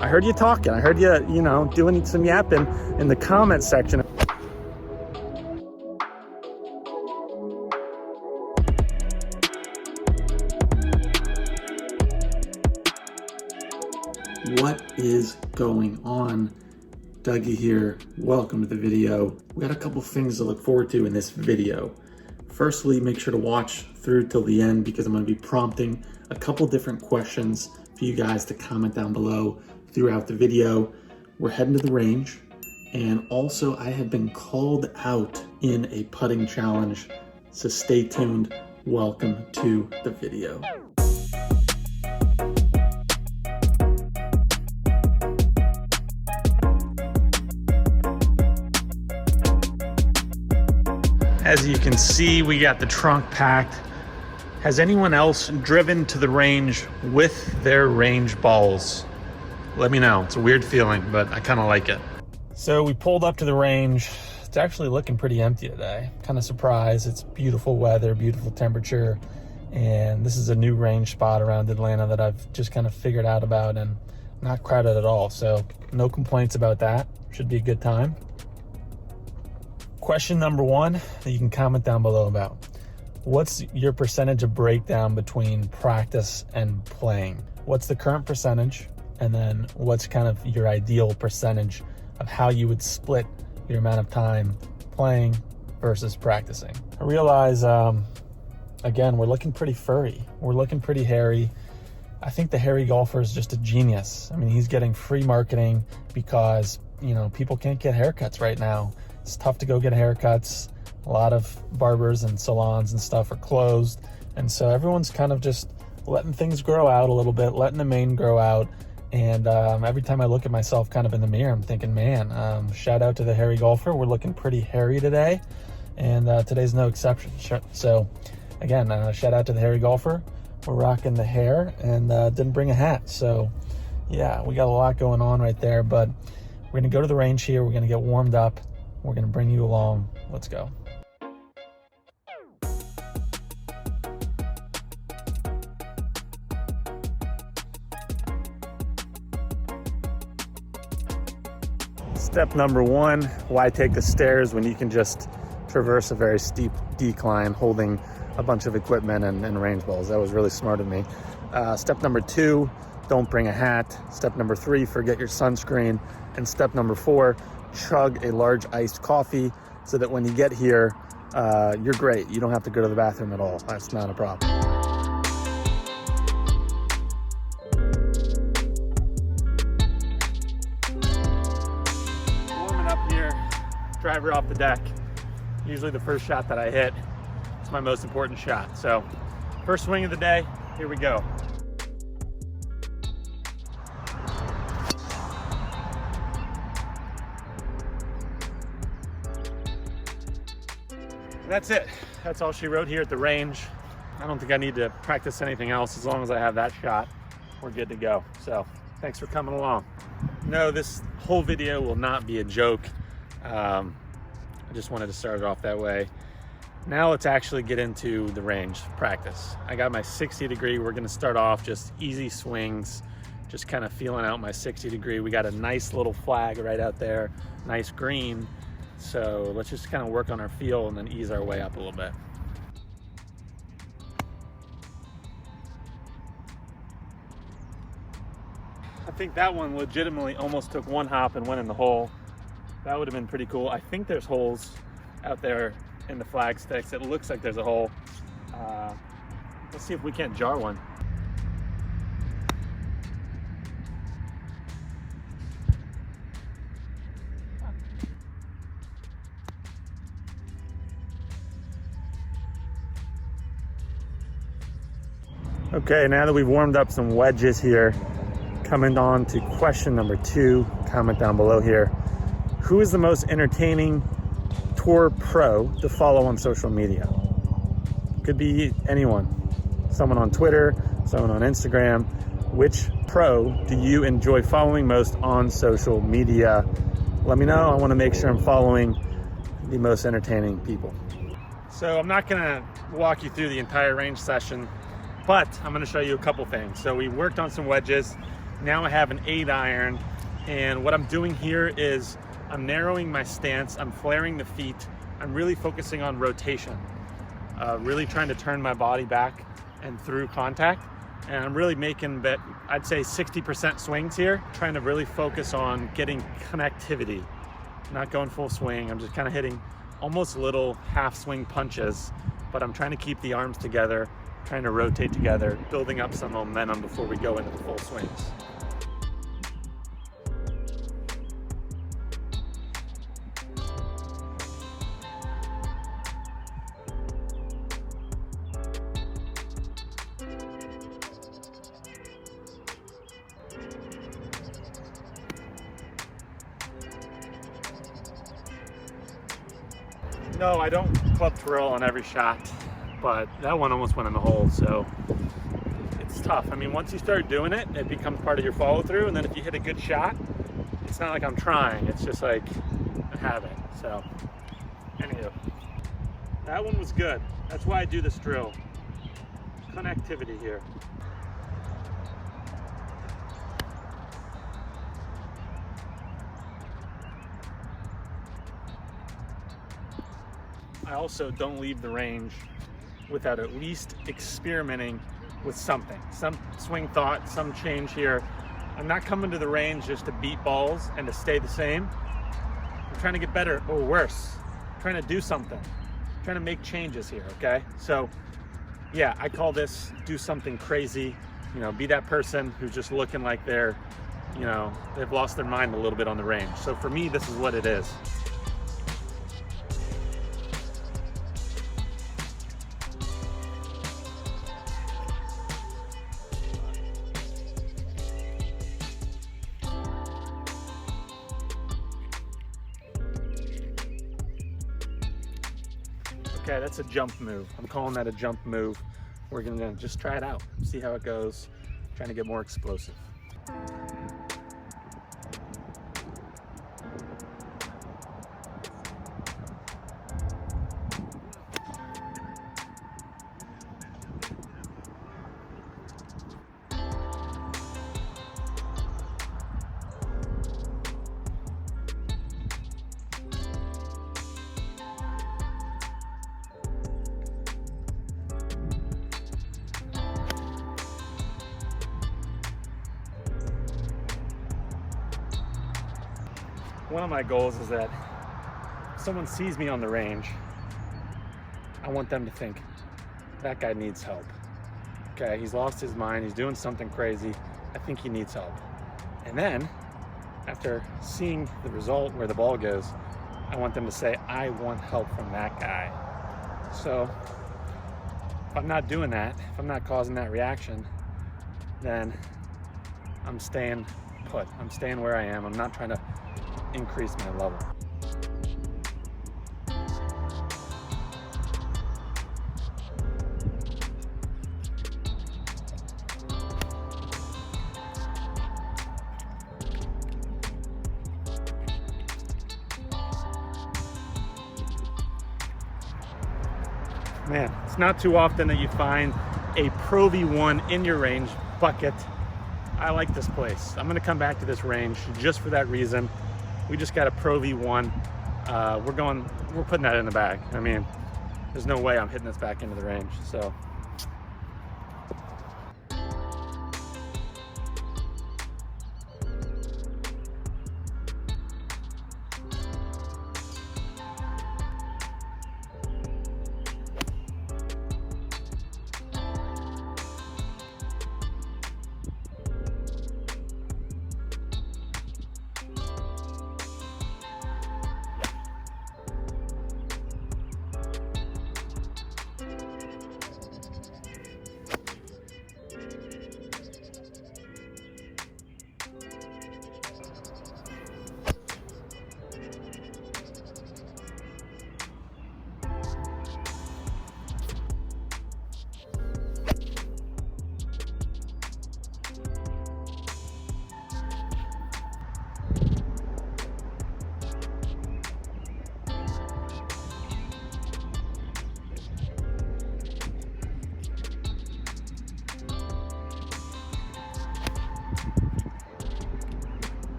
I heard you talking. I heard you, doing some yapping in the comment section. What is going on? Dougie here. Welcome to the video. We got a couple things to look forward to in this video. Firstly, make sure to watch through till the end because I'm going to be prompting a couple different questions for you guys to comment down below throughout the video. We're heading to the range, and also I have been called out in a putting challenge, so stay tuned. Welcome to the video. As you can see, we got the trunk packed. Has anyone else driven to the range with their range balls? Let me know. It's a weird feeling, but I kind of like it. So we pulled up to the range. It's actually looking pretty empty today. Kind of surprised. It's beautiful weather, beautiful temperature. And this is a new range spot around Atlanta that I've just kind of figured out about, and not crowded at all. So no complaints about that. Should be a good time. Question number one that you can comment down below about. What's your percentage of breakdown between practice and playing? What's the current percentage? And then what's kind of your ideal percentage of how you would split your amount of time playing versus practicing? I realize, again, we're looking pretty furry. We're looking pretty hairy. I think the hairy golfer is just a genius. I mean, he's getting free marketing because, people can't get haircuts right now. It's tough to go get haircuts. A lot of barbers and salons and stuff are closed. And so everyone's kind of just letting things grow out a little bit, letting the mane grow out. And every time I look at myself kind of in the mirror, I'm thinking, man, shout out to the hairy golfer. We're looking pretty hairy today. And today's no exception. So again, shout out to the hairy golfer. We're rocking the hair and didn't bring a hat. So yeah, we got a lot going on right there. But we're going to go to the range here. We're going to get warmed up. We're going to bring you along. Let's go. Step number one, why take the stairs when you can just traverse a very steep decline holding a bunch of equipment and range balls? That was really smart of me. Step number two, don't bring a hat. Step number three, forget your sunscreen. And step number four, chug a large iced coffee so that when you get here, you're great. You don't have to go to the bathroom at all. That's not a problem. Warming up here, driver off the deck. Usually the first shot that I hit is my most important shot. So first swing of the day, here we go. That's it. That's all she wrote here at the range. I don't think I need to practice anything else. As long as I have that shot, we're good to go. So thanks for coming along. No, this whole video will not be a joke. I just wanted to start it off that way. Now let's actually get into the range practice. I got my 60 degree. We're gonna start off just easy swings, just kind of feeling out my 60 degree. We got a nice little flag right out there, nice green. So let's just kind of work on our feel and then ease our way up a little bit. I think that one legitimately almost took one hop and went in the hole. That would have been pretty cool. I think there's holes out there in the flag sticks. It looks like there's a hole. Let's see if we can't jar one. Okay, now that we've warmed up some wedges here, coming on to question number two, comment down below here. Who is the most entertaining tour pro to follow on social media? Could be anyone. Someone on Twitter, someone on Instagram. Which pro do you enjoy following most on social media? Let me know. I want to make sure I'm following the most entertaining people. So I'm not gonna walk you through the entire range session, but I'm gonna show you a couple things. So we worked on some wedges. Now I have an 8 iron, and what I'm doing here is I'm narrowing my stance, I'm flaring the feet, I'm really focusing on rotation, really trying to turn my body back and through contact. And I'm really making, I'd say 60% swings here, trying to really focus on getting connectivity, not going full swing. I'm just kind of hitting almost little half swing punches, but I'm trying to keep the arms together, trying to rotate together, building up some momentum before we go into the full swings. No, I don't club twirl on every shot, but that one almost went in the hole, so it's tough. I mean, once you start doing it, it becomes part of your follow through, and then if you hit a good shot, it's not like I'm trying, it's just like a habit. So, anywho, that one was good. That's why I do this drill. Connectivity here. I also don't leave the range without at least experimenting with something, some swing thought, some change here. I'm not coming to the range just to beat balls and to stay the same. I'm trying to get better or worse. I'm trying to do something. I'm trying to make changes here, okay? So yeah, I call this do something crazy. You know, be that person who's just looking like they're, you know, they've lost their mind a little bit on the range. So for me, this is what it is. Okay, that's a jump move. I'm calling that a jump move. We're gonna just try it out, see how it goes. Trying to get more explosive. One of my goals is that if someone sees me on the range, I want them to think, that guy needs help. Okay, he's lost his mind, he's doing something crazy, I think he needs help. And then, after seeing the result, where the ball goes, I want them to say, I want help from that guy. So, if I'm not doing that, if I'm not causing that reaction, then I'm staying put. I'm staying where I am. I'm not trying to increase my level. Man, it's not too often that you find a ProV 1 in your range bucket. I like this place. I'm gonna come back to this range just for that reason. We just got a ProV 1. We're putting that in the bag. I mean, there's no way I'm hitting this back into the range, so.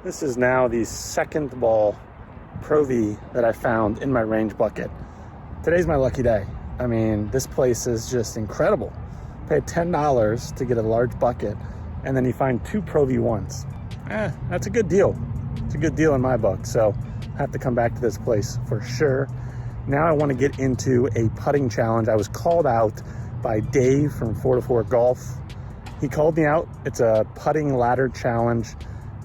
This is now the second ball ProV that I found in my range bucket. Today's my lucky day. I mean, this place is just incredible. Paid $10 to get a large bucket, and then you find 2 ProV ones. That's a good deal. It's a good deal in my book, so I have to come back to this place for sure. Now I want to get into a putting challenge. I was called out by Dave from Fore Golf. He called me out. It's a putting ladder challenge.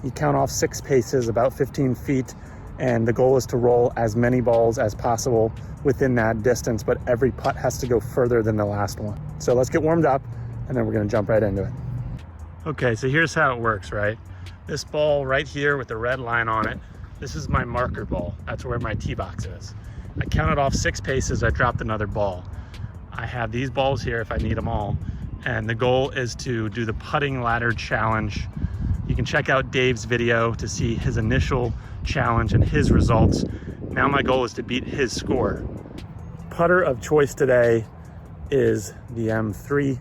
You count off 6 paces, about 15 feet, and the goal is to roll as many balls as possible within that distance, but every putt has to go further than the last one. So let's get warmed up, and then we're gonna jump right into it. Okay, so here's how it works, right? This ball right here with the red line on it, this is my marker ball. That's where my tee box is. I counted off 6 paces, I dropped another ball. I have these balls here if I need them all, and the goal is to do the putting ladder challenge. You can check out Dave's video to see his initial challenge and his results. Now my goal is to beat his score. Putter of choice today is the M3.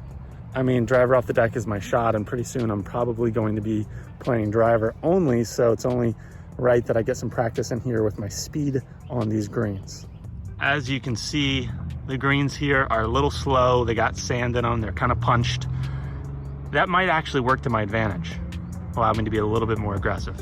I mean, driver off the deck is my shot, and pretty soon I'm probably going to be playing driver only, so it's only right that I get some practice in here with my speed on these greens. As you can see, the greens here are a little slow. They got sand in them, they're kind of punched. That might actually work to my advantage, allow me to be a little bit more aggressive.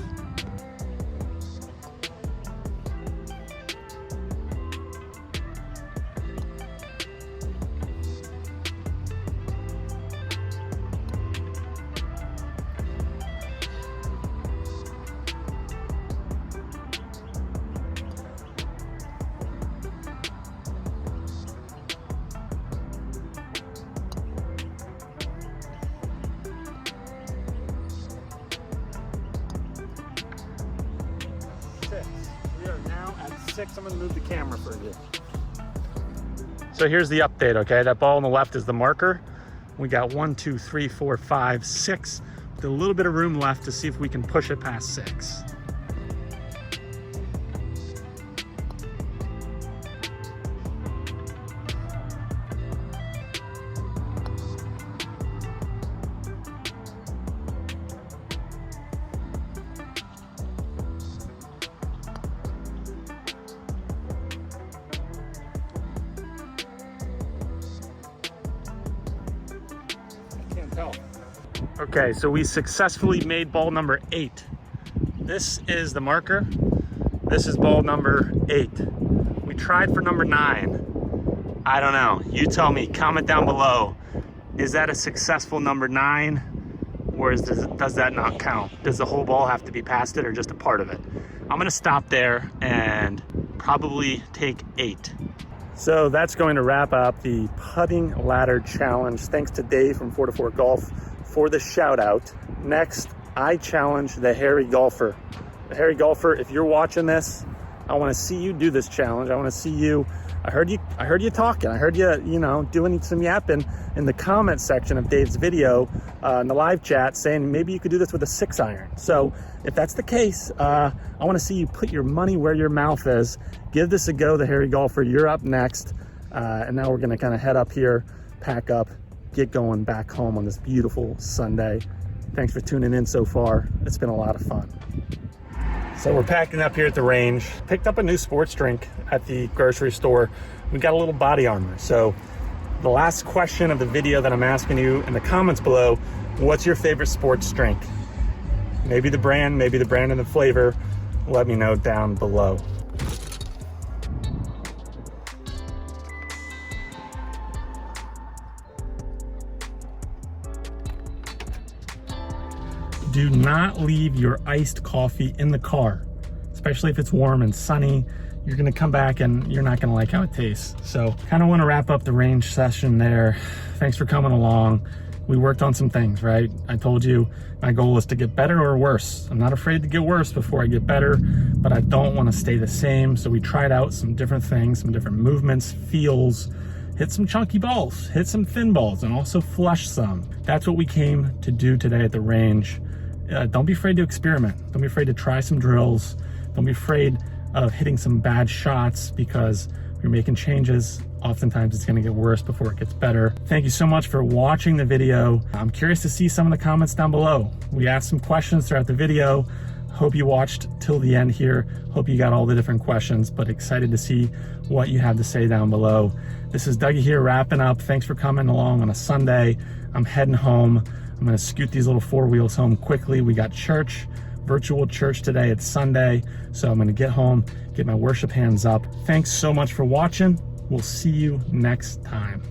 We are now at 6. I'm gonna move the camera for you. So here's the update, okay? That ball on the left is the marker. We got 1, 2, 3, 4, 5, 6, with a little bit of room left to see if we can push it past 6. Okay, so we successfully made ball number 8. This is the marker. This is ball number 8. We tried for number 9. I don't know. You tell me. Comment down below. Is that a successful number 9? Or does that not count? Does the whole ball have to be past it or just a part of it? I'm going to stop there and probably take 8. So that's going to wrap up the putting ladder challenge. Thanks to Dave from Fore Golf for the shout out. Next, I challenge the hairy golfer. The hairy golfer, if you're watching this, I want to see you do this challenge. I want to see you. I heard you talking. I heard you know, doing some yapping in the comment section of Dave's video in the live chat, saying maybe you could do this with a 6-iron. So if that's the case, I want to see you put your money where your mouth is. Give this a go, the hairy golfer. You're up next, and now we're going to kind of head up here, pack up, get going back home on this beautiful Sunday. Thanks for tuning in so far. It's been a lot of fun. So we're packing up here at the range. Picked up a new sports drink at the grocery store. We got a little body armor. So the last question of the video that I'm asking you in the comments below, what's your favorite sports drink? Maybe the brand and the flavor. Let me know down below. Do not leave your iced coffee in the car, especially if it's warm and sunny. You're gonna come back and you're not gonna like how it tastes. So kind of want to wrap up the range session there. Thanks for coming along. We worked on some things, right? I told you my goal is to get better or worse. I'm not afraid to get worse before I get better, but I don't want to stay the same. So we tried out some different things, some different movements, feels, hit some chunky balls, hit some thin balls, and also flush some. That's what we came to do today at the range. Don't be afraid to experiment. Don't be afraid to try some drills. Don't be afraid of hitting some bad shots, because you're making changes. Oftentimes it's gonna get worse before it gets better. Thank you so much for watching the video. I'm curious to see some of the comments down below. We asked some questions throughout the video. Hope you watched till the end here. Hope you got all the different questions, but excited to see what you have to say down below. This is Dougie here wrapping up. Thanks for coming along on a Sunday. I'm heading home. I'm gonna scoot these little 4 wheels home quickly. We got church, virtual church today. It's Sunday. So I'm gonna get home, get my worship hands up. Thanks so much for watching. We'll see you next time.